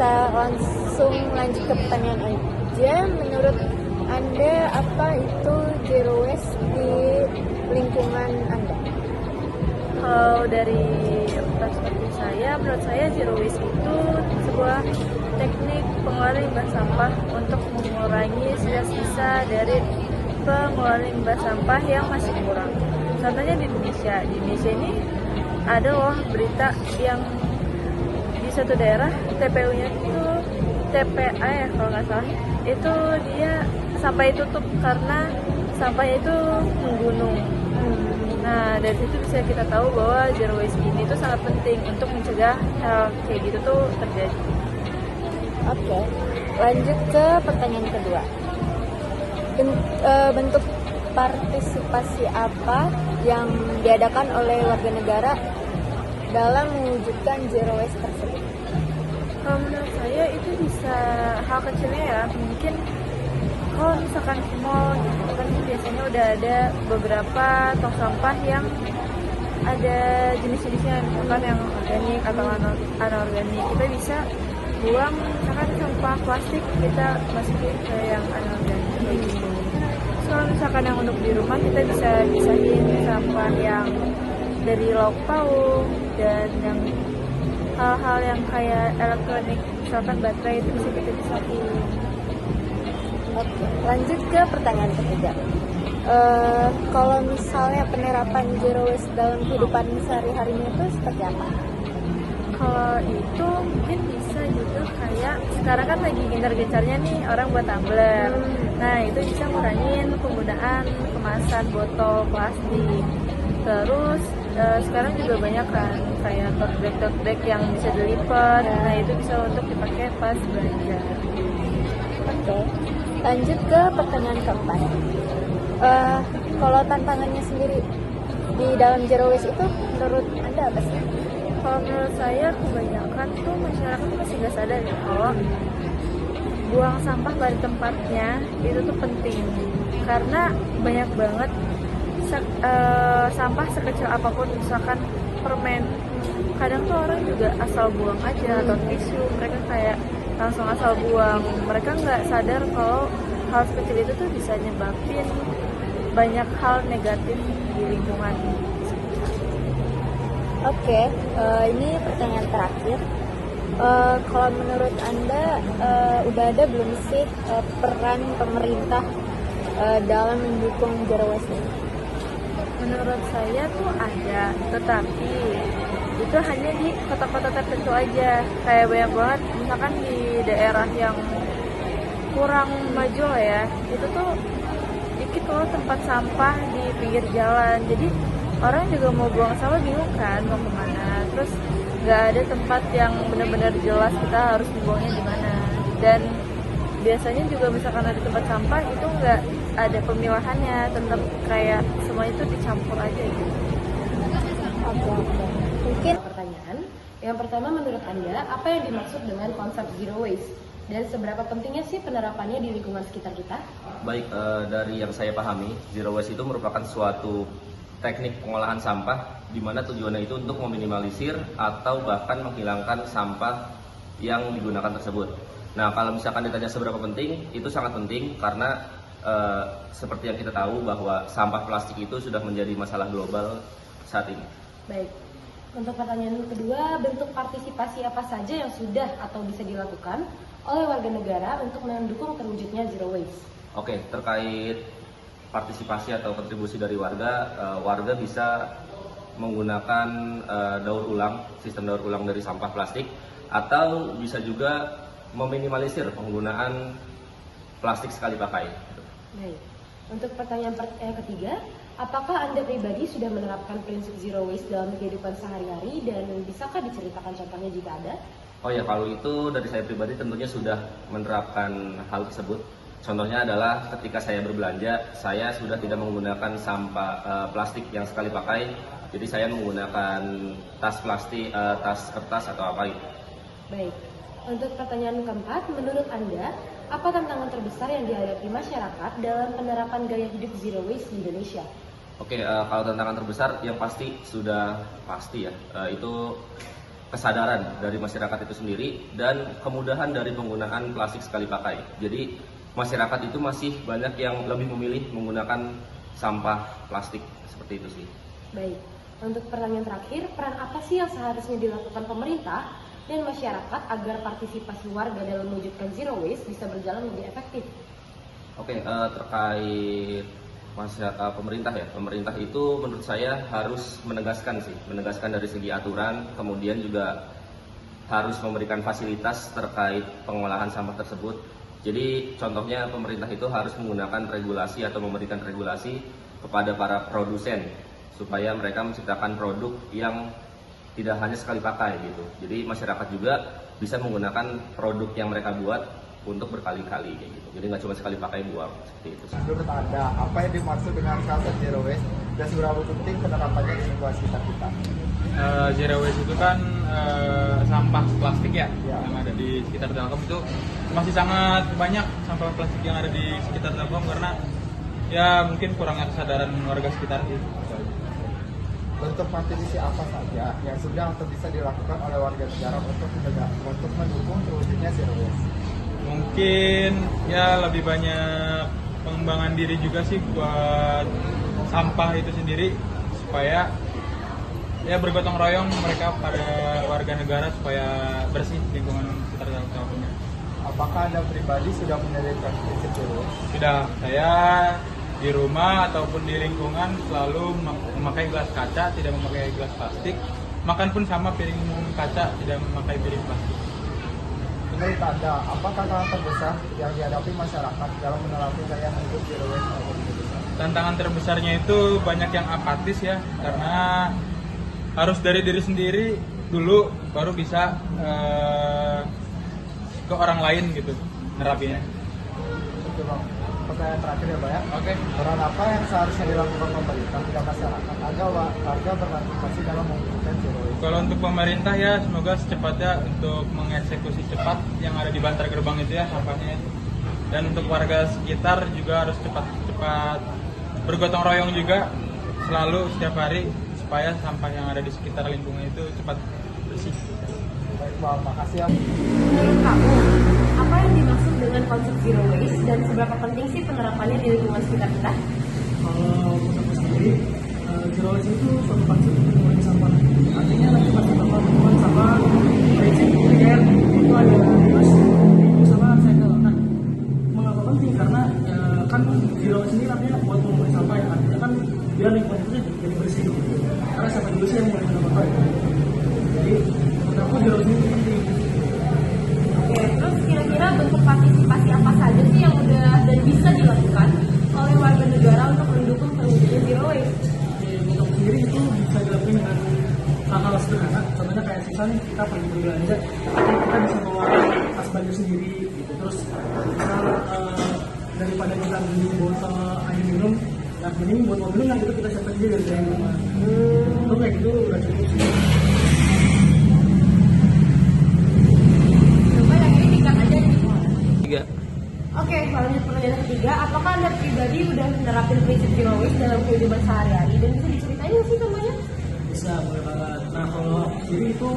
bisa langsung lanjut ke pertanyaan aja. Menurut Anda apa itu zero waste di lingkungan Anda? Kalau dari perspektif saya, menurut saya zero waste itu sebuah teknik pengolahan limbah sampah untuk mengurangi sisa-sisa dari pengolahan limbah sampah yang masih kurang. Contohnya di Indonesia ini ada loh berita yang di suatu daerah TPU-nya itu TPA ya kalau nggak salah, itu dia sampai tutup karena sampahnya itu menggunung. Nah, dari situ bisa kita tahu bahwa zero waste ini tuh sangat penting untuk mencegah hal kayak gitu tuh terjadi. Oke, lanjut ke pertanyaan kedua. Bentuk partisipasi apa yang diadakan oleh warga negara dalam mewujudkan zero waste tersebut? Kalau menurut saya itu bisa hal kecilnya ya, mungkin kalau misalkan ke mall gitu kan biasanya udah ada beberapa tong sampah yang ada jenis-jenisnya, misalkan yang organik atau anorganik. Kita bisa buang misalkan sampah plastik, kita masukin ke yang anorganik kayak gitu. Kalau misalkan yang untuk di rumah kita bisa pisahin sampah yang dari lauk pauk dan yang hal-hal yang kayak elektronik, misalkan baterai itu bisa kita pisahin. Oke, lanjut ke pertanyaan ketiga. Kalau misalnya penerapan zero waste dalam kehidupan sehari-harinya itu seperti apa? Kalau itu mungkin bisa juga kayak sekarang kan lagi gencar-gencarnya nih orang buat tumbler. Nah itu bisa ngurangin penggunaan kemasan botol plastik. Terus sekarang juga banyak kan kayak tote bag yang bisa dilipat. Nah itu bisa untuk dipakai pas belanja. Oke, lanjut ke pertanyaan keempat. Kalau tantangannya sendiri di dalam zero waste itu menurut Anda apa sih? Kalau menurut saya kebanyakan tuh masyarakat masih nggak sadar ya kalau buang sampah pada tempatnya itu tuh penting, karena banyak banget sampah sekecil apapun, misalkan permen, kadang tuh orang juga asal buang aja, atau tisu mereka kayak langsung asal buang. Mereka nggak sadar kalau hal sekecil itu tuh bisa nyebabin banyak hal negatif di lingkungan. Oke, ini pertanyaan terakhir. Kalau menurut Anda udah ada belum sih peran pemerintah dalam mendukung zero waste ini? Menurut saya tuh ada, tetapi itu hanya di kota-kota tertentu aja. Kayak banyak banget, misalkan di daerah yang kurang maju lah ya, itu tuh dikit loh tempat sampah di pinggir jalan. Jadi orang juga mau buang sampah bingung kan mau kemana. Terus nggak ada tempat yang benar-benar jelas kita harus dibuangnya di mana. Dan biasanya juga misalkan ada tempat sampah itu nggak ada pemilahannya, tetap kayak semua itu dicampur aja gitu. Oke. Mungkin Pertanyaan yang pertama, menurut Anda apa yang dimaksud dengan konsep zero waste dan seberapa pentingnya sih penerapannya di lingkungan sekitar kita? Baik, dari yang saya pahami, zero waste itu merupakan suatu teknik pengolahan sampah di mana tujuannya itu untuk meminimalisir atau bahkan menghilangkan sampah yang digunakan tersebut. Nah, kalau misalkan ditanya seberapa penting, itu sangat penting karena seperti yang kita tahu bahwa sampah plastik itu sudah menjadi masalah global saat ini. Baik, untuk pertanyaan kedua, bentuk partisipasi apa saja yang sudah atau bisa dilakukan oleh warga negara untuk mendukung terwujudnya zero waste? Oke, terkait partisipasi atau kontribusi dari warga, warga bisa menggunakan daur ulang, sistem daur ulang dari sampah plastik, atau bisa juga meminimalisir penggunaan plastik sekali pakai. Baik, untuk pertanyaan ketiga, apakah Anda pribadi sudah menerapkan prinsip zero waste dalam kehidupan sehari-hari dan bisakah diceritakan contohnya jika ada? Oh ya, kalau itu dari saya pribadi tentunya sudah menerapkan hal tersebut. Contohnya adalah ketika saya berbelanja, saya sudah tidak menggunakan sampah plastik yang sekali pakai. Jadi saya menggunakan tas plastik, tas kertas atau apa itu. Baik, untuk pertanyaan keempat, menurut Anda apa tantangan terbesar yang dihadapi masyarakat dalam penerapan gaya hidup zero waste di Indonesia? Oke, kalau tantangan terbesar yang pasti sudah pasti ya, itu kesadaran dari masyarakat itu sendiri dan kemudahan dari penggunaan plastik sekali pakai. Jadi masyarakat itu masih banyak yang lebih memilih menggunakan sampah plastik seperti itu sih. Baik, untuk pertanyaan terakhir, peran apa sih yang seharusnya dilakukan pemerintah dan masyarakat agar partisipasi warga dalam mewujudkan zero waste bisa berjalan lebih efektif? Oke, terkait pemerintah ya. Pemerintah itu menurut saya harus menegaskan dari segi aturan, kemudian juga harus memberikan fasilitas terkait pengolahan sampah tersebut. Jadi contohnya pemerintah itu harus menggunakan regulasi atau memberikan regulasi kepada para produsen supaya mereka menciptakan produk yang tidak hanya sekali pakai gitu. Jadi masyarakat juga bisa menggunakan produk yang mereka buat untuk berkali-kali kayak gitu. Jadi nggak cuma sekali pakai buang seperti itu. Menurut Anda, apa yang dimaksud dengan konsep zero waste dan seberapa penting penerapannya di lingkungan sekitar kita? Zero waste itu kan sampah plastik ya, yang ada di sekitar Telkom itu masih sangat banyak sampah plastik yang ada di sekitar Telkom karena ya mungkin kurangnya kesadaran warga sekitar gitu. Bentuk kontribusi apa saja yang sudah atau bisa dilakukan oleh warga negara untuk mendukung terwujudnya zero waste? Mungkin ya lebih banyak pengembangan diri juga sih buat sampah itu sendiri supaya ya bergotong royong mereka pada warga negara supaya bersih lingkungan sekitar Telkomnya. Apakah Anda pribadi sudah menerapkan prinsip zero waste? Sudah, saya di rumah ataupun di lingkungan selalu memakai gelas kaca, tidak memakai gelas plastik. Makan pun sama, piring kaca, tidak memakai piring plastik. Menurut Anda, apa tantangan terbesar yang dihadapi masyarakat dalam menerapkan gaya hidup zero waste atau Indonesia? Tantangan terbesarnya itu banyak yang apatis ya, karena harus dari diri sendiri dulu baru bisa ke orang lain gitu nerapinnya. Oke Bang, pertanyaan terakhir ya Bang ya. Oke. Peran apa yang seharusnya dilakukan pemerintah dan masyarakat agar warga berpartisipasi dalam mewujudkan zero waste? Kalau untuk pemerintah ya semoga secepatnya untuk mengeksekusi cepat yang ada di bantar gerbang itu ya sampahnya itu. Dan untuk warga sekitar juga harus cepat bergotong royong juga selalu setiap hari supaya sampah yang ada di sekitar lingkungan itu cepat bersih. Baik Bang, makasih ya. Menurut kamu, apa yang dimaksud dengan konsep zero waste dan seberapa penting sih penerapannya di lingkungan sekitar kita? Kalau menurut saya sendiri, zero waste itu suatu konsep untuk mengurangi sampah. Artinya nanti konsep mengurangi sampah, prinsip UIR itu ada terus sama cycle. Nah, mengapa penting? Karena kan zero waste ini artinya buat mengurangi sampah ya. Artinya kan biar lingkungan itu jadi bersih. Karena sampah juga sih yang mengurangi sampah. Jadi menurut aku zero waste ini penting. Oke, terus kira-kira bentuk partisipasi apa saja sih yang udah dan bisa dilakukan oleh warga negara untuk mendukung terwujudnya zero waste? Untuk sendiri itu bisa dilakukan dengan hal-hal sederhana, contohnya kayak misalnya kita pergi berbelanja, kita bisa bawa tas belanja sendiri gitu. Terus misal daripada kita beli botol air minum, nah ini buat mobil nah gitu kita siapkan sendiri dari rumah. Itu kayak gitu udah cukup sih. Coba yang ini tingkat aja nih. 3. Oke, lanjut pertanyaan ketiga, apakah Anda pribadi udah menerapin prinsip zero waste dalam kehidupan sehari-hari dan bisa diceritain nggak sih contohnya? Bisa, boleh banget. Nah kalau sendiri itu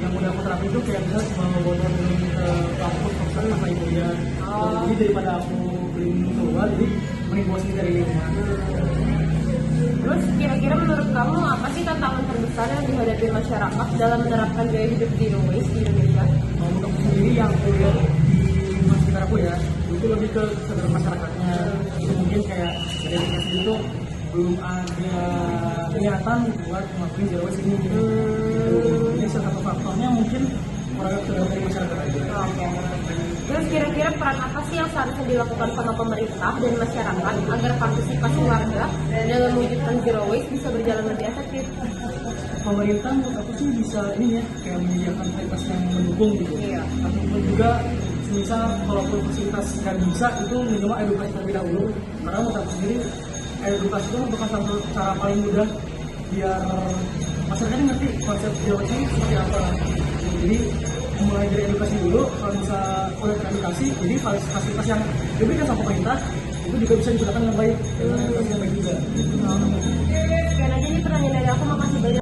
yang udah aku terapin itu kayak misalnya bawa botol minum ke kampus, misalnya sama ibu ya. Jadi daripada aku beli minum keluar, jadi mending bawa sendiri dari rumah. Terus kira-kira menurut kamu apa sih tantangan terbesar yang dihadapi masyarakat dalam menerapkan gaya hidup zero waste di Indonesia? Kalau untuk aku sendiri yang aku lihat di lingkungan sekitar aku ya, itu lebih ke kesadaran masyarakatnya. Itu mungkin kayak dari dirinya sendiri itu belum ada niatan buat ngelakuin zero waste ini. Ini salah satu faktornya mungkin orang kesadaran dari masyarakat aja. Oke. Terus kira-kira peran apa sih yang seharusnya dilakukan sama pemerintah dan masyarakat agar partisipasi warga dalam mewujudkan zero waste bisa berjalan lebih efektif? Pemerintah menurut aku sih bisa ini ya kayak menyediakan fasilitas yang mendukung gitu. Iya. Ataupun juga misal kalaupun fasilitas nggak bisa itu minimal edukasi terlebih dahulu. Karena menurut aku sendiri edukasi itu merupakan satu cara paling mudah biar masyarakat ngerti konsep zero waste ini seperti apa. Jadi mulai dari edukasi dulu, kalau bisa udah teredukasi, jadi fasilitas yang diberikan sama pemerintah itu juga bisa digunakan dengan baik, dengan edukasi yang baik juga. Sekian aja nih pertanyaan dari aku, makasih banyak.